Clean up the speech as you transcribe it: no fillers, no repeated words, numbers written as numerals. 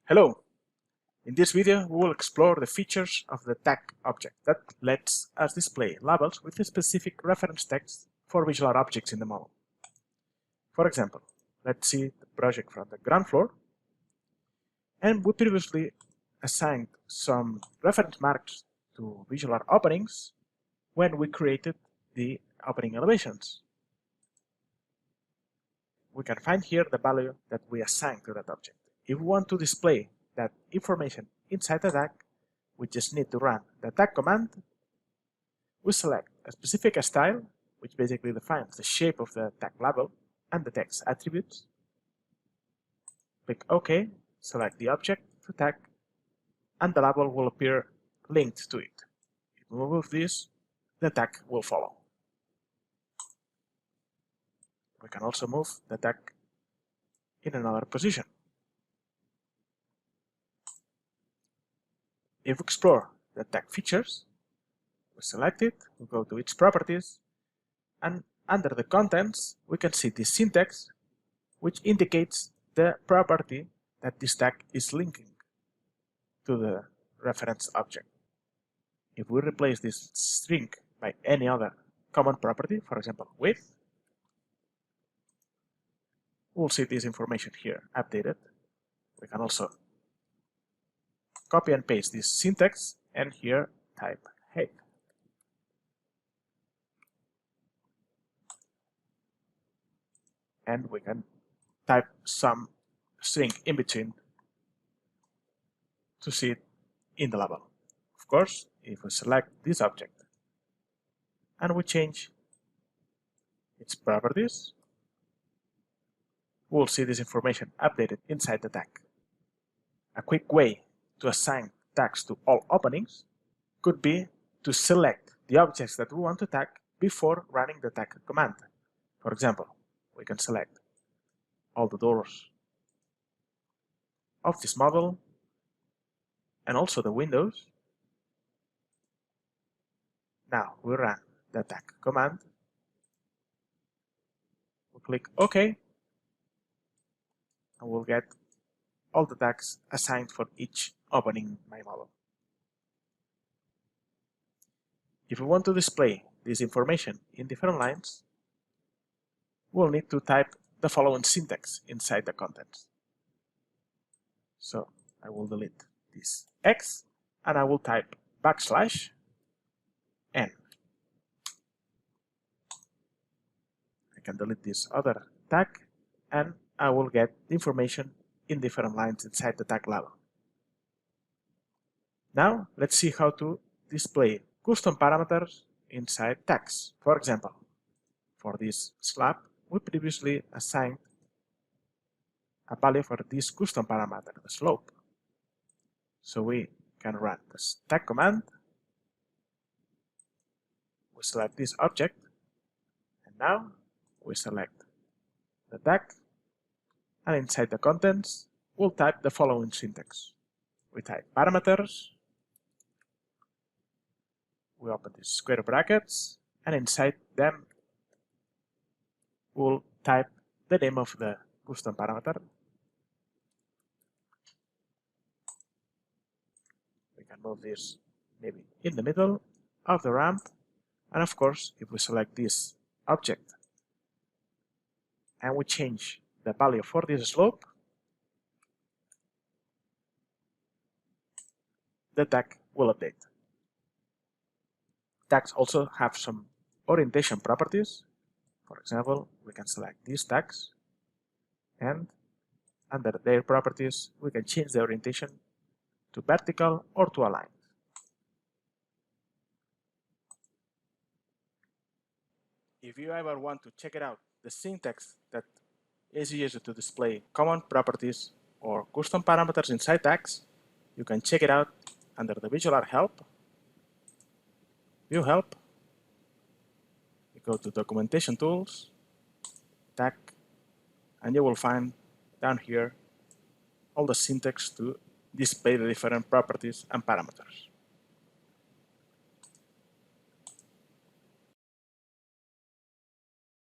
Hello! In this video, we will explore the features of the tag object that lets us display labels with a specific reference text for visual objects in the model. For example, let's see the project from the ground floor, and we previously assigned some reference marks to visual openings when we created the opening elevations. We can find here the value that we assigned to that object. If we want to display that information inside the tag, we just need to run the tag command. We select a specific style, which basically defines the shape of the tag label and the text attributes. Click OK, select the object to tag, and the label will appear linked to it. If we move this, the tag will follow. We can also move the tag in another position. If we explore the tag features, we select it, we go to its properties, and under the contents, we can see the syntax, which indicates the property that this tag is linking to the reference object. If we replace this string by any other common property, for example, width, we'll see this information here updated. We can also copy and paste this syntax and here type height. And we can type some string in between to see it in the label. Of course, if we select this object and we change its properties, we'll see this information updated inside the tag. A quick way to assign tags to all openings could be to select the objects that we want to tag before running the tag command. For example, we can select all the doors of this model and also the windows. Now we run the tag command. We click OK, and we'll get all the tags assigned for each opening in my model. If we want to display this information in different lines, we'll need to type the following syntax inside the contents. So I will delete this X and I will type \n. I can delete this other tag and I will get information in different lines inside the tag label. Now let's see how to display custom parameters inside tags. For example, for this slab, we previously assigned a value for this custom parameter, the slope. So we can run this tag command. We select this object, and now we select the tag, and inside the contents, we'll type the following syntax. We type parameters, we open these square brackets, and inside them, we'll type the name of the custom parameter. We can move this maybe in the middle of the ramp, and of course, if we select this object and we change the value for this slope, the tag will update. Tags also have some orientation properties. For example, we can select these tags, and under their properties, we can change the orientation to vertical or to aligned. If you ever want to check it out, the syntax that is used to display common properties or custom parameters inside tags, you can check it out under the VisualARQ help, View Help. You go to Documentation Tools, Tag, and you will find down here all the syntax to display the different properties and parameters.